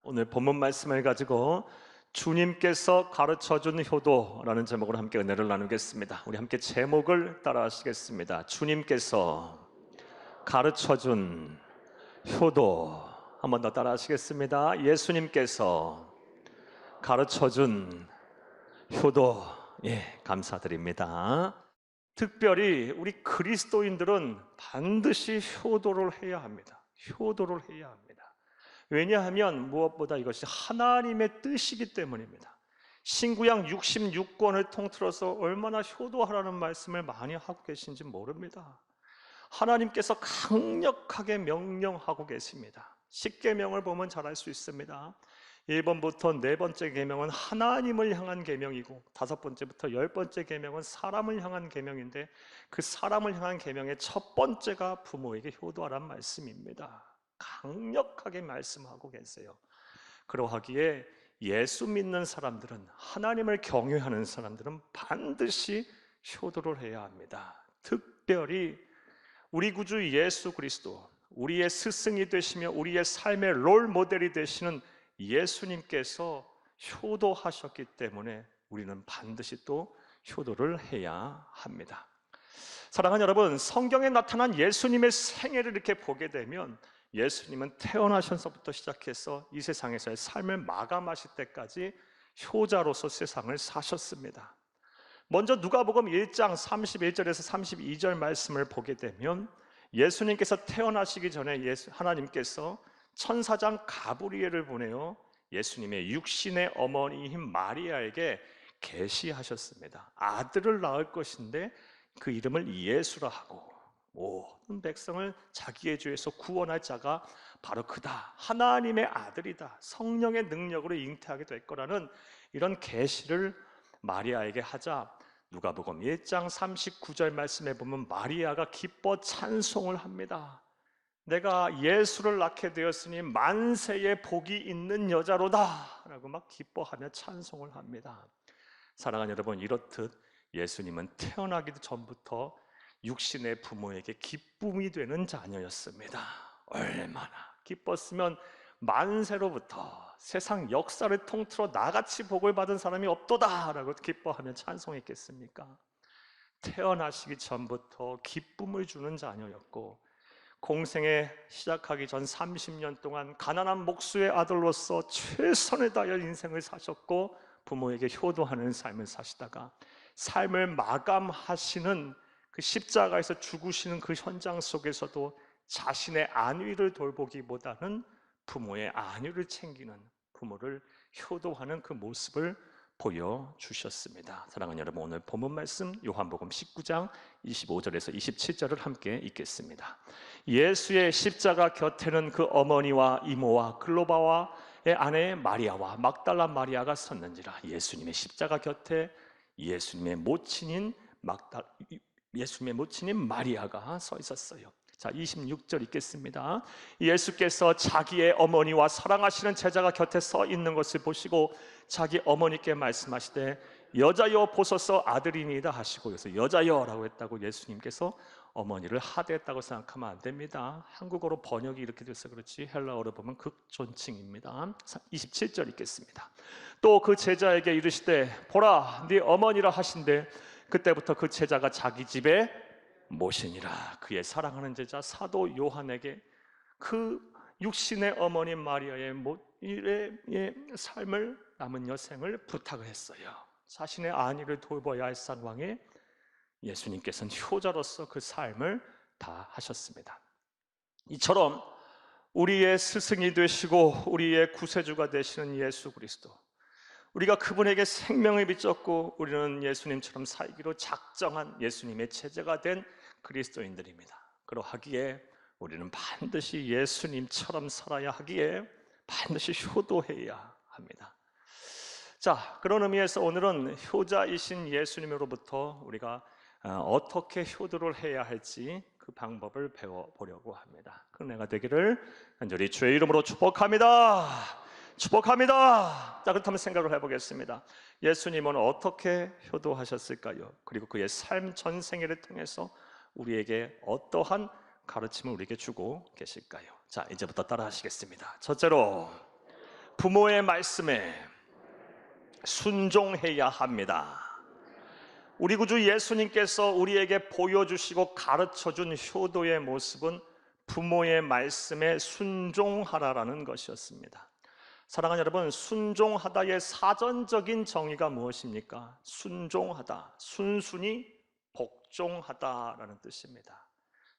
오늘 본문 말씀을 가지고 주님께서 가르쳐준 효도라는 제목으로 함께 은혜를 나누겠습니다. 우리 함께 제목을 따라 하시겠습니다. 주님께서 가르쳐준 효도. 한 번 더 따라 하시겠습니다. 예수님께서 가르쳐준 효도. 감사드립니다. 특별히 우리 그리스도인들은 반드시 효도를 해야 합니다. 효도를 해야 합니다. 왜냐하면 무엇보다 이것이 하나님의 뜻이기 때문입니다. 신구약 66권을 통틀어서 얼마나 효도하라는 말씀을 많이 하고 계신지 모릅니다. 하나님께서 강력하게 명령하고 계십니다. 십계명을 보면 잘 알 수 있습니다. 1번부터 네 번째 계명은 하나님을 향한 계명이고, 다섯 번째부터 열 번째 계명은 사람을 향한 계명인데, 그 사람을 향한 계명의 첫 번째가 부모에게 효도하란 말씀입니다. 강력하게 말씀하고 계세요. 그러하기에 예수 믿는 사람들은, 하나님을 경외하는 사람들은 반드시 효도를 해야 합니다. 특별히 우리 구주 예수 그리스도, 우리의 스승이 되시며 우리의 삶의 롤 모델이 되시는 예수님께서 효도하셨기 때문에 우리는 반드시 또 효도를 해야 합니다. 사랑하는 여러분, 성경에 나타난 예수님의 생애를 이렇게 보게 되면 예수님은 태어나셔서부터 시작해서 이 세상에서의 삶을 마감하실 때까지 효자로서 세상을 사셨습니다. 먼저 누가복음 1장 31절에서 32절 말씀을 보게 되면 예수님께서 태어나시기 전에 하나님께서 천사장 가브리엘을 보내어 예수님의 육신의 어머니인 마리아에게 계시하셨습니다. 아들을 낳을 것인데 그 이름을 예수라 하고, 모든 백성을 자기의 죄에서 구원할 자가 바로 그다, 하나님의 아들이다, 성령의 능력으로 잉태하게 될 거라는 이런 계시를 마리아에게 하자, 누가복음 1장 39절 말씀에 보면 마리아가 기뻐 찬송을 합니다. 내가 예수를 낳게 되었으니 만세의 복이 있는 여자로다 라고 막 기뻐하며 찬송을 합니다. 사랑하는 여러분, 이렇듯 예수님은 태어나기도 전부터 육신의 부모에게 기쁨이 되는 자녀였습니다. 얼마나 기뻤으면 만세로부터 세상 역사를 통틀어 나같이 복을 받은 사람이 없도다 라고 기뻐하며 찬송했겠습니까? 태어나시기 전부터 기쁨을 주는 자녀였고, 공생에 시작하기 전 30년 동안 가난한 목수의 아들로서 최선을 다하여 인생을 사셨고, 부모에게 효도하는 삶을 사시다가 삶을 마감하시는 그 십자가에서 죽으시는 그 현장 속에서도 자신의 안위를 돌보기보다는 부모의 안위를 챙기는, 부모를 효도하는 그 모습을 보여주셨습니다. 사랑하는 여러분, 오늘 본문 말씀 요한복음 19장 25절에서 27절을 함께 읽겠습니다. 예수의 십자가 곁에는 그 어머니와 이모와 글로바와의 아내 마리아와 막달라 마리아가 섰는지라. 예수님의 십자가 곁에 예수님의 모친인 마리아가 서 있었어요. 자, 26절 읽겠습니다. 예수께서 자기의 어머니와 사랑하시는 제자가 곁에 서 있는 것을 보시고 자기 어머니께 말씀하시되 여자여 보소서 아들이니이다 하시고, 여기서 여자여라고 했다고 예수님께서 어머니를 하대했다고 생각하면 안 됩니다. 한국어로 번역이 이렇게 돼서 그렇지 헬라어로 보면 극존칭입니다. 27절 읽겠습니다. 또 그 제자에게 이르시되 보라 네 어머니라 하신대 그때부터 그 제자가 자기 집에 모시니라. 그의 사랑하는 제자 사도 요한에게 그 육신의 어머니 마리아의 삶을, 남은 여생을 부탁을 했어요. 자신의 안위를 돌봐야 할 상황에 예수님께서는 효자로서 그 삶을 다 하셨습니다. 이처럼 우리의 스승이 되시고 우리의 구세주가 되시는 예수 그리스도, 우리가 그분에게 생명을 비쳤고 우리는 예수님처럼 살기로 작정한 예수님의 제자가 된 그리스도인들입니다. 그러하기에 우리는 반드시 예수님처럼 살아야 하기에 반드시 효도해야 합니다. 자, 그런 의미에서 오늘은 효자이신 예수님으로부터 우리가 어떻게 효도를 해야 할지 그 방법을 배워보려고 합니다. 그 은혜가 되기를 간절히 주의 이름으로 축복합니다. 축복합니다. 자, 그렇다면 생각을 해보겠습니다. 예수님은 어떻게 효도하셨을까요? 그리고 그의 삶 전생애를 통해서 우리에게 어떠한 가르침을 우리에게 주고 계실까요? 자, 이제부터 따라 하시겠습니다. 첫째로, 부모의 말씀에 순종해야 합니다. 우리 구주 예수님께서 우리에게 보여주시고 가르쳐준 효도의 모습은 부모의 말씀에 순종하라라는 것이었습니다. 사랑하는 여러분, 순종하다의 사전적인 정의가 무엇입니까? 순종하다, 순순히 복종하다라는 뜻입니다.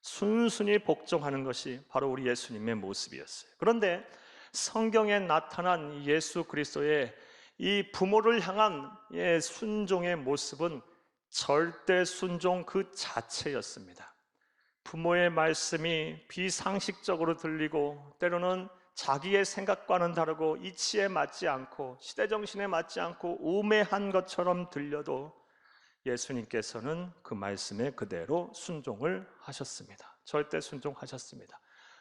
순순히 복종하는 것이 바로 우리 예수님의 모습이었어요. 그런데 성경에 나타난 예수 그리스도의 이 부모를 향한 순종의 모습은 절대 순종 그 자체였습니다. 부모의 말씀이 비상식적으로 들리고 때로는 자기의 생각과는 다르고 이치에 맞지 않고 시대정신에 맞지 않고 우매한 것처럼 들려도 예수님께서는 그 말씀에 그대로 순종을 하셨습니다. 절대 순종하셨습니다.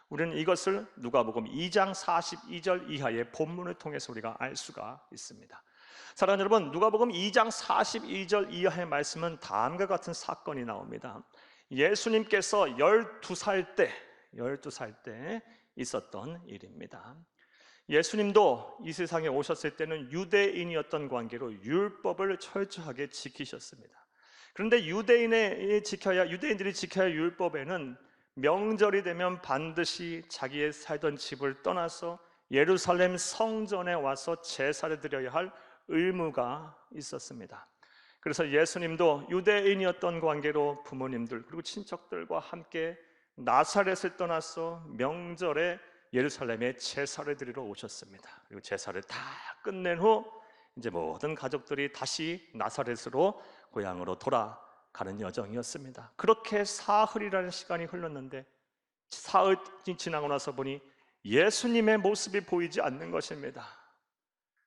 우리는 이것을 누가복음 2장 42절 이하의 본문을 통해서 우리가 알 수가 있습니다. 사랑하는 여러분, 누가복음 2장 42절 이하의 말씀은 다음과 같은 사건이 나옵니다. 예수님께서 12살 때 있었던 일입니다. 예수님도 이 세상에 오셨을 때는 유대인이었던 관계로 율법을 철저하게 지키셨습니다. 그런데 유대인들이 지켜야 할 율법에는 명절이 되면 반드시 자기의 살던 집을 떠나서 예루살렘 성전에 와서 제사를 드려야 할 의무가 있었습니다. 그래서 예수님도 유대인이었던 관계로 부모님들 그리고 친척들과 함께 나사렛을 떠나서 명절에 예루살렘에 제사를 드리러 오셨습니다. 그리고 제사를 다 끝낸 후 이제 모든 가족들이 다시 나사렛으로 고향으로 돌아가는 여정이었습니다. 그렇게 사흘이라는 시간이 흘렀는데 사흘이 지나고 나서 보니 예수님의 모습이 보이지 않는 것입니다.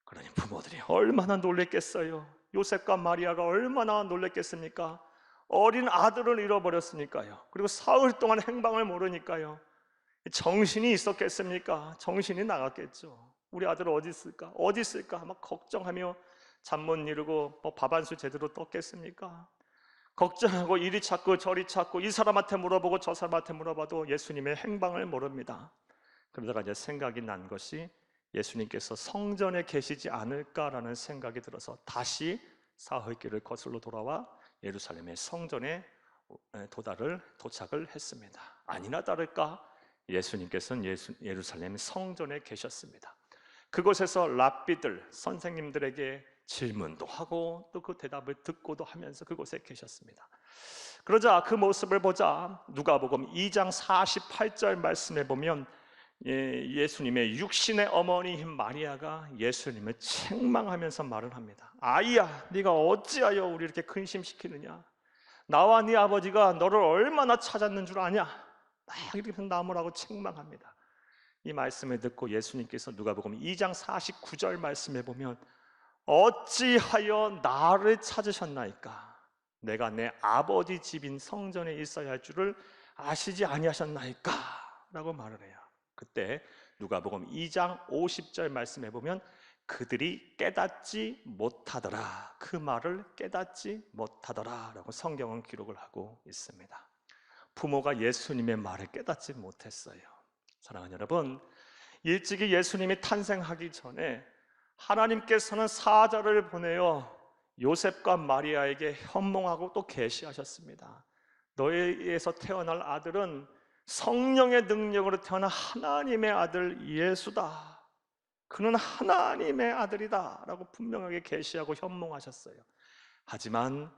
그러니 부모들이 얼마나 놀랬겠어요. 요셉과 마리아가 얼마나 놀랬겠습니까? 어린 아들을 잃어버렸으니까요. 그리고 사흘 동안 행방을 모르니까요. 정신이 있었겠습니까? 정신이 나갔겠죠. 우리 아들 어디 있을까? 어디 있을까? 막 걱정하며 잠 못 이루고 밥 한 술 제대로 떴겠습니까? 걱정하고 이리 찾고 저리 찾고 이 사람한테 물어보고 저 사람한테 물어봐도 예수님의 행방을 모릅니다. 그러다가 이제 생각이 난 것이 예수님께서 성전에 계시지 않을까라는 생각이 들어서 다시 사흘길을 거슬러 돌아와 예루살렘의 성전에 도착을 했습니다. 아니나 다를까 예수님께서는 예루살렘 성전에 계셨습니다. 그곳에서 랍비들, 선생님들에게 질문도 하고 또 그 대답을 듣고도 하면서 그곳에 계셨습니다. 그러자 그 모습을 보자 누가복음 2장 48절 말씀에 보면 예수님의 육신의 어머니인 마리아가 예수님을 책망하면서 말을 합니다. 아이야, 네가 어찌하여 우리 이렇게 근심시키느냐? 나와 네 아버지가 너를 얼마나 찾았는 줄 아냐? 막 이렇게 나무라고 책망합니다. 이 말씀을 듣고 예수님께서 누가복음 2장 49절 말씀에 보면 어찌하여 나를 찾으셨나이까? 내가 내 아버지 집인 성전에 있어야 할 줄을 아시지 아니하셨나이까? 라고 말을 해요. 그때 누가복음 2장 50절 말씀에 보면 그들이 깨닫지 못하더라, 그 말을 깨닫지 못하더라 라고 성경은 기록을 하고 있습니다. 부모가 예수님의 말을 깨닫지 못했어요. 사랑하는 여러분, 일찍이 예수님이 탄생하기 전에 하나님께서는 사자를 보내어 요셉과 마리아에게 현몽하고 또 계시하셨습니다. 너희에서 태어날 아들은 성령의 능력으로 태어난 하나님의 아들 예수다. 그는 하나님의 아들이다 라고 분명하게 계시하고 현몽하셨어요. 하지만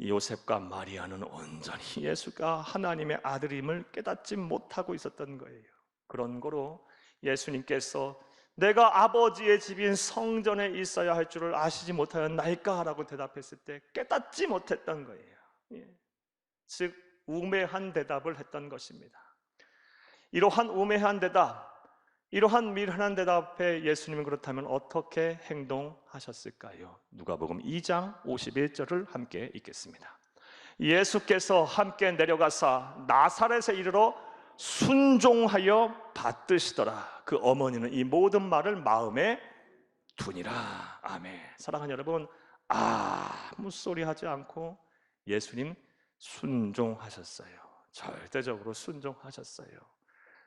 요셉과 마리아는 온전히 예수가 하나님의 아들임을 깨닫지 못하고 있었던 거예요. 그런 거로 예수님께서 내가 아버지의 집인 성전에 있어야 할 줄을 아시지 못하였나이까? 라고 대답했을 때 깨닫지 못했던 거예요. 즉 우매한 대답을 했던 것입니다. 이러한 우매한 대답, 이러한 미련한 대답에 예수님은 그렇다면 어떻게 행동하셨을까요? 누가복음 2장 51절을 함께 읽겠습니다. 예수께서 함께 내려가사 나사렛에 이르러 순종하여 받드시더라. 그 어머니는 이 모든 말을 마음에 두니라. 아멘. 사랑하는 여러분, 아무 소리 하지 않고 예수님 순종하셨어요. 절대적으로 순종하셨어요.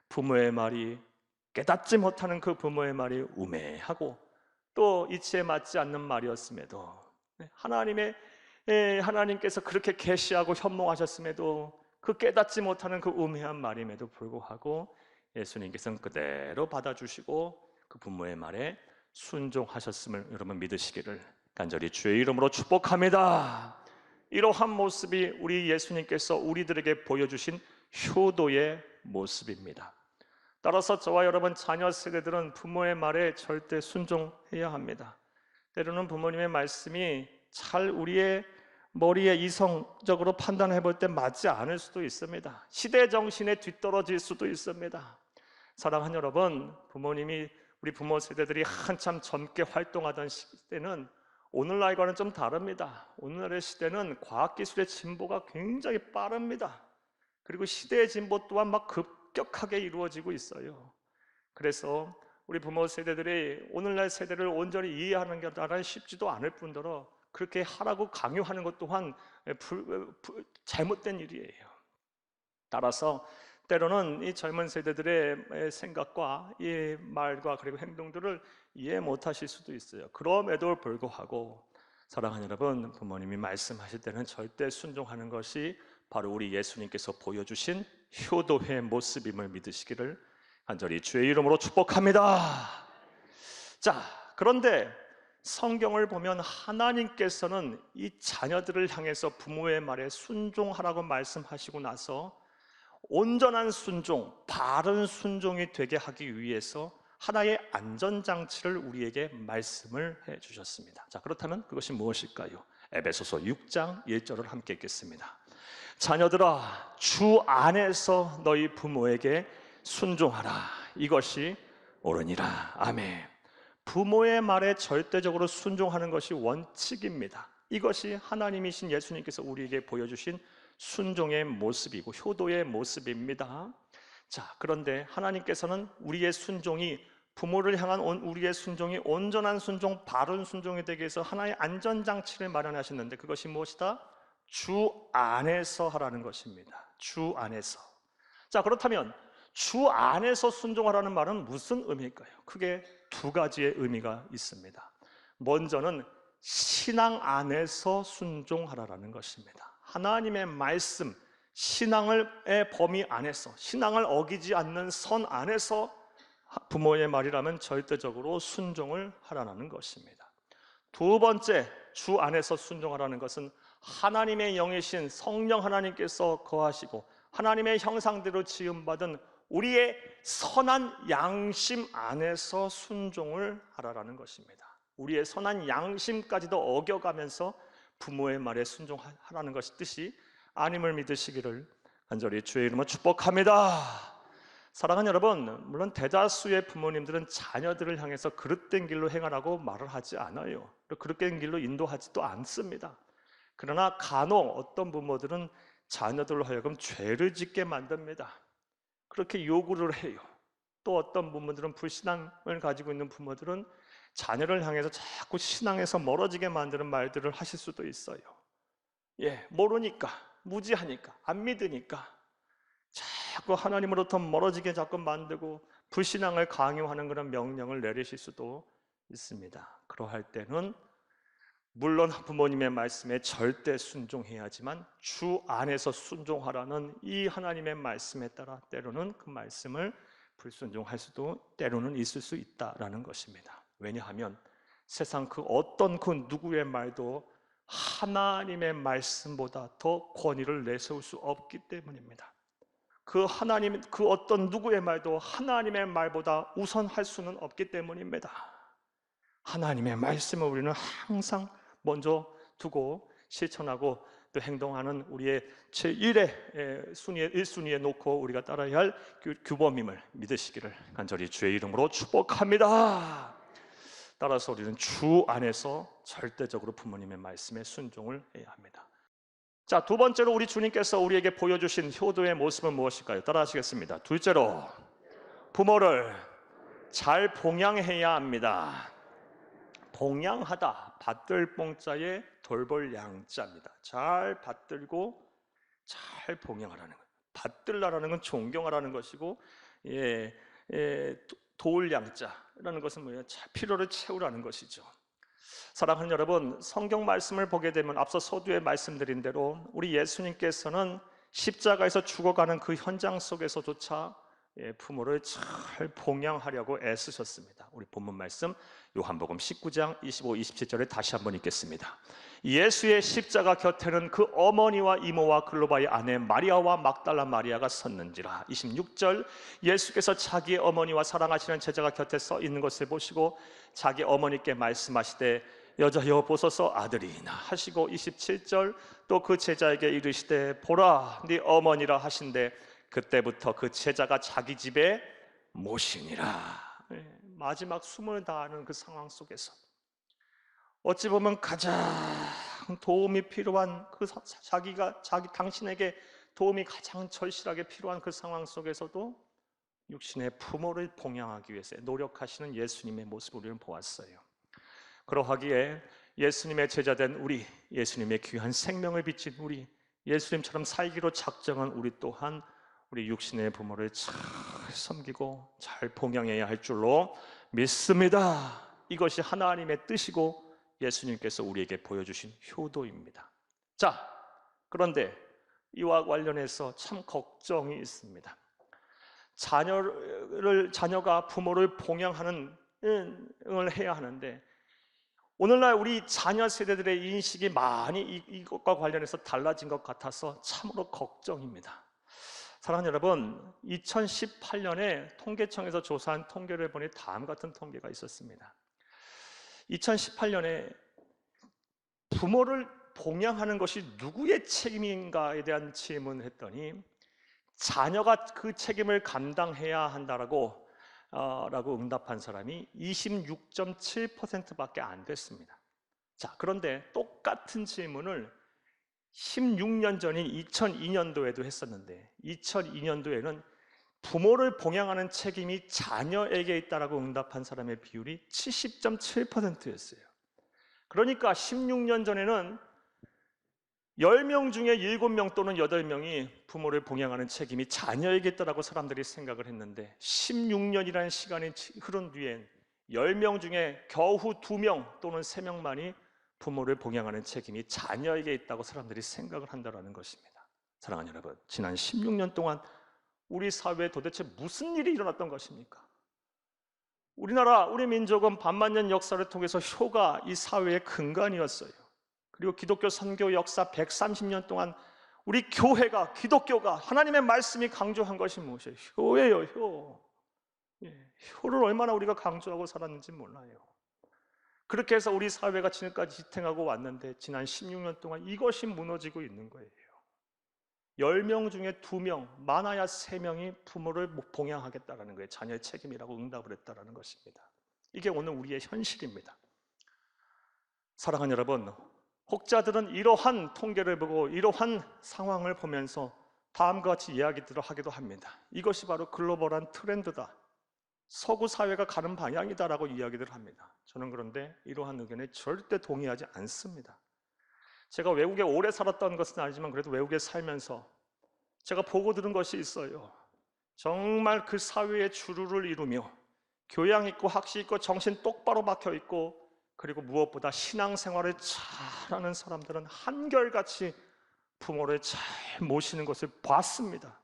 부모의 말이 깨닫지 못하는 그 부모의 말이 우매하고 또 이치에 맞지 않는 말이었음에도 하나님께서 그렇게 계시하고 현몽하셨음에도 그 깨닫지 못하는 그 우매한 말임에도 불구하고 예수님께서는 그대로 받아주시고 그 부모의 말에 순종하셨음을 여러분 믿으시기를 간절히 주의 이름으로 축복합니다. 이러한 모습이 우리 예수님께서 우리들에게 보여주신 효도의 모습입니다. 따라서 저와 여러분 자녀 세대들은 부모의 말에 절대 순종해야 합니다. 때로는 부모님의 말씀이 잘 우리의 머리에 이성적으로 판단해 볼 때 맞지 않을 수도 있습니다. 시대 정신에 뒤떨어질 수도 있습니다. 사랑하는 여러분, 우리 부모 세대들이 한참 젊게 활동하던 시대는 오늘날과는 좀 다릅니다. 오늘날의 시대는 과학기술의 진보가 굉장히 빠릅니다. 그리고 시대의 진보 또한 막 급격하게 이루어지고 있어요. 그래서 우리 부모 세대들이 오늘날 세대를 온전히 이해하는 게 쉽지도 않을 뿐더러 그렇게 하라고 강요하는 것 또한 잘못된 일이에요. 따라서 때로는 이 젊은 세대들의 생각과 이 말과 그리고 행동들을 이해 못하실 수도 있어요. 그럼에도 불구하고 사랑하는 여러분, 부모님이 말씀하실 때는 절대 순종하는 것이 바로 우리 예수님께서 보여주신 효도의 모습임을 믿으시기를 간절히 주의 이름으로 축복합니다. 자, 그런데 성경을 보면 하나님께서는 이 자녀들을 향해서 부모의 말에 순종하라고 말씀하시고 나서 온전한 순종, 바른 순종이 되게 하기 위해서 하나의 안전장치를 우리에게 말씀을 해주셨습니다. 자, 그렇다면 그것이 무엇일까요? 에베소서 6장 1절을 함께 읽겠습니다. 자녀들아, 주 안에서 너희 부모에게 순종하라. 이것이 옳으니라. 아멘. 부모의 말에 절대적으로 순종하는 것이 원칙입니다. 이것이 하나님이신 예수님께서 우리에게 보여주신 순종의 모습이고 효도의 모습입니다. 자, 그런데 하나님께서는 우리의 순종이 부모를 향한 우리의 순종이 온전한 순종, 바른 순종이 되기 위해서 하나의 안전장치를 마련하셨는데 그것이 무엇이다? 주 안에서 하라는 것입니다. 주 안에서. 자, 그렇다면 주 안에서 순종하라는 말은 무슨 의미일까요? 크게 두 가지의 의미가 있습니다. 먼저는 신앙 안에서 순종하라는 것입니다. 하나님의 말씀, 신앙의 범위 안에서, 신앙을 어기지 않는 선 안에서 부모의 말이라면 절대적으로 순종을 하라는 것입니다. 두 번째, 주 안에서 순종하라는 것은 하나님의 영이신 성령 하나님께서 거하시고 하나님의 형상대로 지음받은 우리의 선한 양심 안에서 순종을 하라는 것입니다. 우리의 선한 양심까지도 어겨가면서 부모의 말에 순종하라는 것이 뜻이 아님을 믿으시기를 간절히 주의 이름으로 축복합니다. 사랑하는 여러분, 물론 대다수의 부모님들은 자녀들을 향해서 그릇된 길로 행하라고 말을 하지 않아요. 그릇된 길로 인도하지도 않습니다. 그러나 간혹 어떤 부모들은 자녀들로 하여금 죄를 짓게 만듭니다. 그렇게 요구를 해요. 또 어떤 부모들은 불신앙을 가지고 있는 부모들은 자녀를 향해서 자꾸 신앙에서 멀어지게 만드는 말들을 하실 수도 있어요. 모르니까, 무지하니까, 안 믿으니까 자꾸 하나님으로부터 멀어지게 자꾸 만들고 불신앙을 강요하는 그런 명령을 내리실 수도 있습니다. 그러할 때는 물론 부모님의 말씀에 절대 순종해야지만 주 안에서 순종하라는 이 하나님의 말씀에 따라 때로는 그 말씀을 불순종할 수도 때로는 있을 수 있다라는 것입니다. 왜냐하면 세상 그 어떤 그 누구의 말도 하나님의 말씀보다 더 권위를 내세울 수 없기 때문입니다. 그 어떤 누구의 말도 하나님의 말보다 우선할 수는 없기 때문입니다. 하나님의 말씀을 우리는 항상 먼저 두고 실천하고 또 행동하는 우리의 제1의 순위에 1순위에 놓고 우리가 따라야 할 규범임을 믿으시기를 간절히 주의 이름으로 축복합니다. 따라서 우리는 주 안에서 절대적으로 부모님의 말씀에 순종을 해야 합니다. 자, 두 번째로 우리 주님께서 우리에게 보여주신 효도의 모습은 무엇일까요? 따라하시겠습니다. 둘째로 부모를 잘 봉양해야 합니다. 봉양하다, 받들 봉자에 돌볼 양자입니다. 잘 받들고 잘 봉양하라는 거예요. 받들라라는 건 존경하라는 것이고, 도울 양자라는 것은 뭐예요? 필요를 채우라는 것이죠. 사랑하는 여러분, 성경 말씀을 보게 되면 앞서 서두에 말씀드린 대로 우리 예수님께서는 십자가에서 죽어가는 그 현장 속에서조차 부모를 잘 봉양하려고 애쓰셨습니다. 우리 본문 말씀 요한복음 19장 25, 27절에 다시 한번 읽겠습니다. 예수의 십자가 곁에는 그 어머니와 이모와 글로바의 아내 마리아와 막달라 마리아가 섰는지라. 26절, 예수께서 자기의 어머니와 사랑하시는 제자가 곁에 서 있는 것을 보시고 자기 어머니께 말씀하시되 여자여 보소서 아들이나 하시고, 27절, 또 그 제자에게 이르시되 보라 네 어머니라 하신대 그때부터 그 제자가 자기 집에 모시니라. 마지막 숨을 다하는 그 상황 속에서 어찌 보면 가장 도움이 필요한 당신에게 도움이 가장 절실하게 필요한 그 상황 속에서도 육신의 부모를 봉양하기 위해서 노력하시는 예수님의 모습을 우리는 보았어요. 그러하기에 예수님의 제자된 우리, 예수님의 귀한 생명을 비친 우리, 예수님처럼 살기로 작정한 우리 또한 우리 육신의 부모를 잘 섬기고 잘 봉양해야 할 줄로 믿습니다. 이것이 하나님의 뜻이고 예수님께서 우리에게 보여주신 효도입니다. 자, 그런데 이와 관련해서 참 걱정이 있습니다. 자녀가 부모를 봉양하는 을 해야 하는데 오늘날 우리 자녀 세대들의 인식이 많이 이것과 관련해서 달라진 것 같아서 참으로 걱정입니다. 사랑하는 여러분, 2018년에 통계청에서 조사한 통계를 보니 다음 같은 통계가 있었습니다. 2018년에 부모를 봉양하는 것이 누구의 책임인가에 대한 질문을 했더니 자녀가 그 책임을 감당해야 한다라고 응답한 사람이 26.7%밖에 안 됐습니다. 자, 그런데 똑같은 질문을 16년 전인 2002년도에도 했었는데 2002년도에는 부모를 봉양하는 책임이 자녀에게 있다라고 응답한 사람의 비율이 70.7%였어요. 그러니까 16년 전에는 10명 중에 7명 또는 8명이 부모를 봉양하는 책임이 자녀에게 있다라고 사람들이 생각을 했는데 16년이라는 시간이 흐른 뒤엔 10명 중에 겨우 2명 또는 3명만이 부모를 봉양하는 책임이 자녀에게 있다고 사람들이 생각을 한다는 것입니다. 사랑하는 여러분, 지난 16년 동안 우리 사회에 도대체 무슨 일이 일어났던 것입니까? 우리나라, 우리 민족은 반만년 역사를 통해서 효가 이 사회의 근간이었어요. 그리고 기독교 선교 역사 130년 동안 우리 교회가, 기독교가, 하나님의 말씀이 강조한 것이 무엇이에요? 효예요, 효. 효를 얼마나 우리가 강조하고 살았는지 몰라요. 그렇게 해서 우리 사회가 지금까지 지탱하고 왔는데 지난 16년 동안 이것이 무너지고 있는 거예요. 10명 중에 2명, 많아야 3명이 부모를 봉양하겠다는 거예요. 자녀의 책임이라고 응답을 했다는 것입니다. 이게 오늘 우리의 현실입니다. 사랑하는 여러분, 혹자들은 이러한 통계를 보고 이러한 상황을 보면서 다음과 같이 이야기들을 하기도 합니다. 이것이 바로 글로벌한 트렌드다, 서구 사회가 가는 방향이다라고 이야기를 합니다. 저는 그런데 이러한 의견에 절대 동의하지 않습니다. 제가 외국에 오래 살았던 것은 아니지만 그래도 외국에 살면서 제가 보고 들은 것이 있어요. 정말 그 사회의 주류를 이루며 교양 있고 학식 있고 정신 똑바로 박혀 있고 그리고 무엇보다 신앙생활을 잘하는 사람들은 한결같이 부모를 잘 모시는 것을 봤습니다.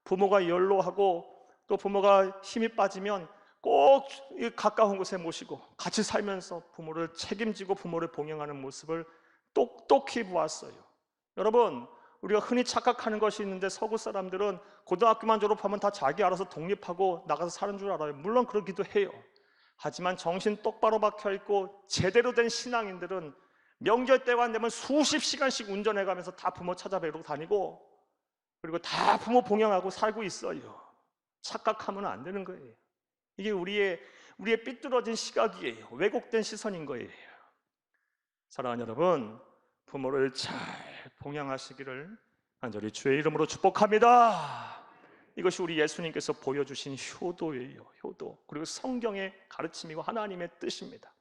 부모가 연로하고 또 부모가 힘이 빠지면 꼭 가까운 곳에 모시고 같이 살면서 부모를 책임지고 부모를 봉양하는 모습을 똑똑히 보았어요. 여러분, 우리가 흔히 착각하는 것이 있는데 서구 사람들은 고등학교만 졸업하면 다 자기 알아서 독립하고 나가서 사는 줄 알아요. 물론 그러기도 해요. 하지만 정신 똑바로 박혀있고 제대로 된 신앙인들은 명절 때가 되면 수십 시간씩 운전해가면서 다 부모 찾아뵈러 다니고 그리고 다 부모 봉양하고 살고 있어요. 착각하면 안 되는 거예요. 이게 우리의 삐뚤어진 시각이에요. 왜곡된 시선인 거예요. 사랑하는 여러분, 부모를 잘 봉양하시기를 간절히 주의 이름으로 축복합니다. 이것이 우리 예수님께서 보여주신 효도예요. 효도. 그리고 성경의 가르침이고 하나님의 뜻입니다.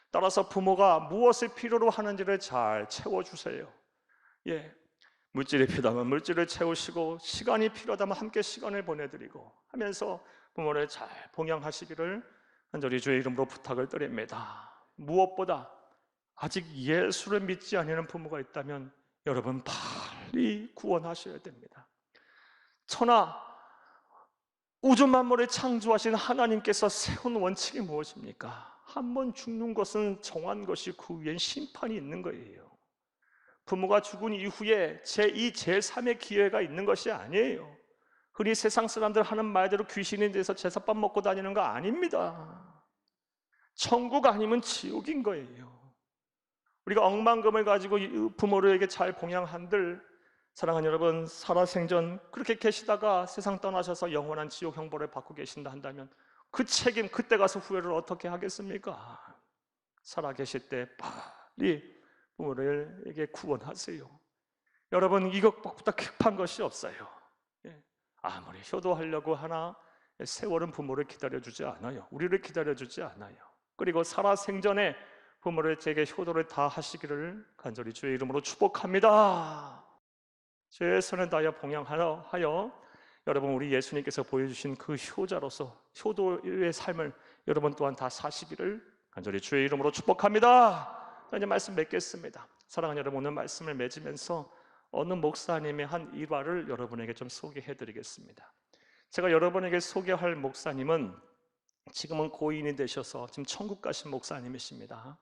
따라서 부모가 무엇을 필요로 하는지를 잘 채워주세요. 물질이 필요하면 물질을 채우시고 시간이 필요하다면 함께 시간을 보내드리고 하면서 부모를 잘 봉양하시기를 간절히 주의 이름으로 부탁을 드립니다. 무엇보다 아직 예수를 믿지 않는 부모가 있다면 여러분 빨리 구원하셔야 됩니다. 천하 우주 만물을 창조하신 하나님께서 세운 원칙이 무엇입니까? 한 번 죽는 것은 정한 것이 그 위엔 심판이 있는 거예요. 부모가 죽은 이후에 제2, 제3의 기회가 있는 것이 아니에요. 흔히 세상 사람들 하는 말대로 귀신이 돼서 제사밥 먹고 다니는 거 아닙니다. 천국 아니면 지옥인 거예요. 우리가 억만금을 가지고 부모에게 잘 봉양한들, 사랑하는 여러분, 살아생전 그렇게 계시다가 세상 떠나셔서 영원한 지옥 형벌을 받고 계신다 한다면 그 책임, 그때 가서 후회를 어떻게 하겠습니까? 살아계실 때 빨리 부모에게 구원하세요. 여러분, 이것보다 급한 것이 없어요. 아무리 효도하려고 하나 세월은 부모를 기다려주지 않아요. 우리를 기다려주지 않아요. 그리고 살아생전에 부모를 제게 효도를 다 하시기를 간절히 주의 이름으로 축복합니다. 최선을 다하여 봉양하여 여러분, 우리 예수님께서 보여주신 그 효자로서 효도의 삶을 여러분 또한 다 사시기를 간절히 주의 이름으로 축복합니다. 이제 말씀 맺겠습니다. 사랑하는 여러분, 오늘 말씀을 맺으면서 어느 목사님의 한 일화를 여러분에게 좀 소개해 드리겠습니다. 제가 여러분에게 소개할 목사님은 지금은 고인이 되셔서 지금 천국 가신 목사님이십니다.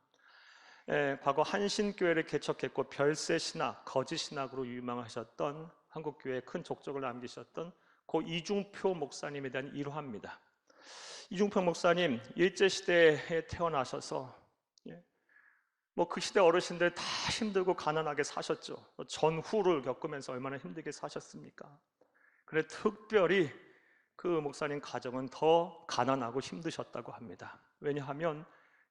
과거 한신교회를 개척했고 별세신학, 거짓신학으로 유명하셨던, 한국교회에 큰 족적을 남기셨던 고 이중표 목사님에 대한 일화입니다. 이중표 목사님 일제시대에 태어나셔서 그 시대 어르신들 다 힘들고 가난하게 사셨죠. 전후를 겪으면서 얼마나 힘들게 사셨습니까? 그런데 특별히 그 목사님 가정은 더 가난하고 힘드셨다고 합니다. 왜냐하면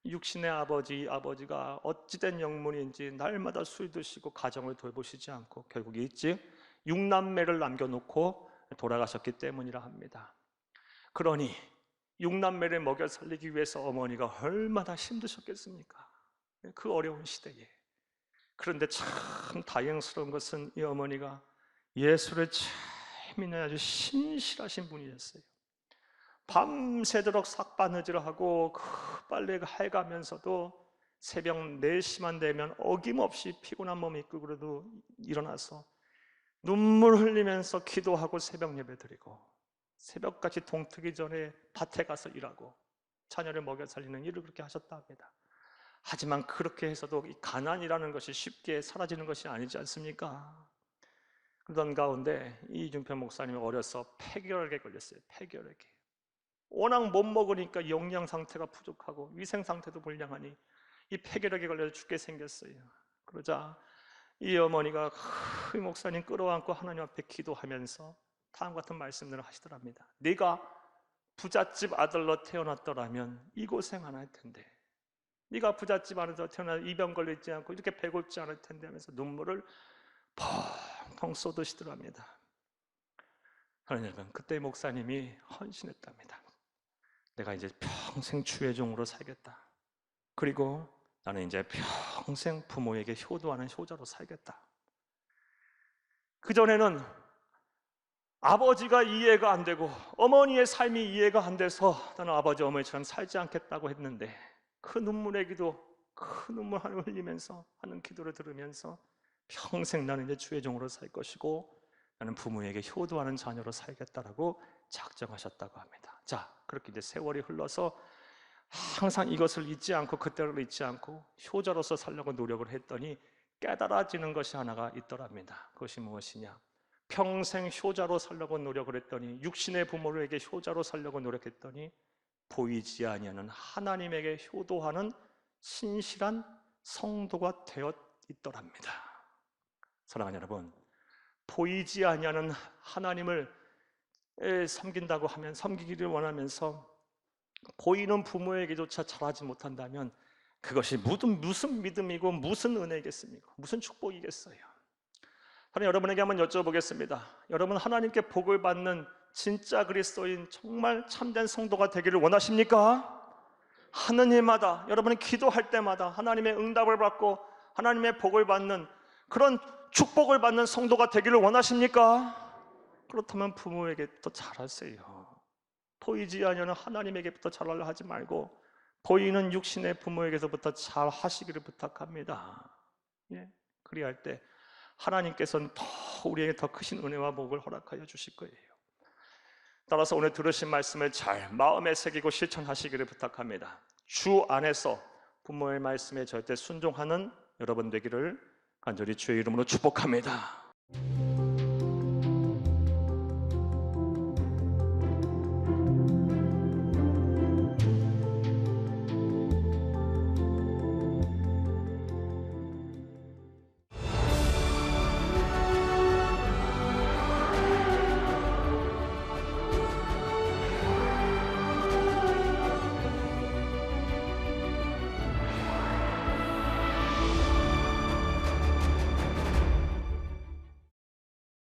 육신의 아버지가 어찌된 영문인지 날마다 술 드시고 가정을 돌보시지 않고 결국 일찍 6남매를 남겨놓고 돌아가셨기 때문이라 합니다. 그러니 6남매를 먹여 살리기 위해서 어머니가 얼마나 힘드셨겠습니까? 그 어려운 시대에. 그런데 참 다행스러운 것은 이 어머니가 예수를 참 믿는 아주 신실하신 분이었어요. 밤새도록 삭바느질을 하고 그 빨래가 해가면서도 새벽 4시만 되면 어김없이 피곤한 몸이 있고 그래도 일어나서 눈물 흘리면서 기도하고 새벽 예배 드리고 새벽까지 동트기 전에 밭에 가서 일하고 자녀를 먹여 살리는 일을 그렇게 하셨다 합니다. 하지만 그렇게 해서도 이 가난이라는 것이 쉽게 사라지는 것이 아니지 않습니까? 그러던 가운데 이중표 목사님이 어려서 폐결핵에 걸렸어요. 폐결핵에. 워낙 못 먹으니까 영양 상태가 부족하고 위생 상태도 불량하니 이 폐결핵에 걸려서 죽게 생겼어요. 그러자 이 어머니가 이 목사님 끌어안고 하나님 앞에 기도하면서 다음 같은 말씀들을 하시더랍니다. 네가 부잣집 아들로 태어났더라면 이 고생 안 할 텐데, 네가 부잣집 아들로 태어나 이병 걸리지 않고 이렇게 배고프지 않을 텐데 하면서 눈물을 펑펑 쏟으시더랍니다. 하나님 여러분, 그때 목사님이 헌신했답니다. 내가 이제 평생 주의 종으로 살겠다. 그리고 나는 이제 평생 부모에게 효도하는 효자로 살겠다. 그전에는 아버지가 이해가 안 되고 어머니의 삶이 이해가 안 돼서 나는 아버지 어머니처럼 살지 않겠다고 했는데 그 눈물의 기도, 그 눈물 흘리면서 하는 기도를 들으면서 평생 나는 이제 주의 종으로 살 것이고 나는 부모에게 효도하는 자녀로 살겠다라고 작정하셨다고 합니다. 자, 그렇게 이제 세월이 흘러서 항상 이것을 잊지 않고 그때를 잊지 않고 효자로서 살려고 노력을 했더니 깨달아지는 것이 하나가 있더랍니다. 그것이 무엇이냐? 평생 효자로 살려고 노력을 했더니 육신의 부모에게 효자로 살려고 노력했더니 보이지 아니하는 하나님에게 효도하는 신실한 성도가 되어 있더랍니다. 사랑하는 여러분, 보이지 아니하는 하나님을 섬긴다고 하면 섬기기를 원하면서 보이는 부모에게조차 잘하지 못한다면 그것이 무슨 믿음이고 무슨 은혜겠습니까? 무슨 축복이겠어요? 하나님 여러분에게 한번 여쭤보겠습니다. 여러분 하나님께 복을 받는 진짜 그리스도인 정말 참된 성도가 되기를 원하십니까? 하는 일마다 여러분이 기도할 때마다 하나님의 응답을 받고 하나님의 복을 받는 그런 축복을 받는 성도가 되기를 원하십니까? 그렇다면 부모에게 더 잘하세요. 보이지 않는 하나님에게부터 잘하려 하지 말고 보이는 육신의 부모에게서부터 잘 하시기를 부탁합니다. 예? 그리할 때 하나님께서는 우리에게 더 크신 은혜와 복을 허락하여 주실 거예요. 따라서 오늘 들으신 말씀을 잘 마음에 새기고 실천하시기를 부탁합니다. 주 안에서 부모의 말씀에 절대 순종하는 여러분 되기를 간절히 주의 이름으로 축복합니다.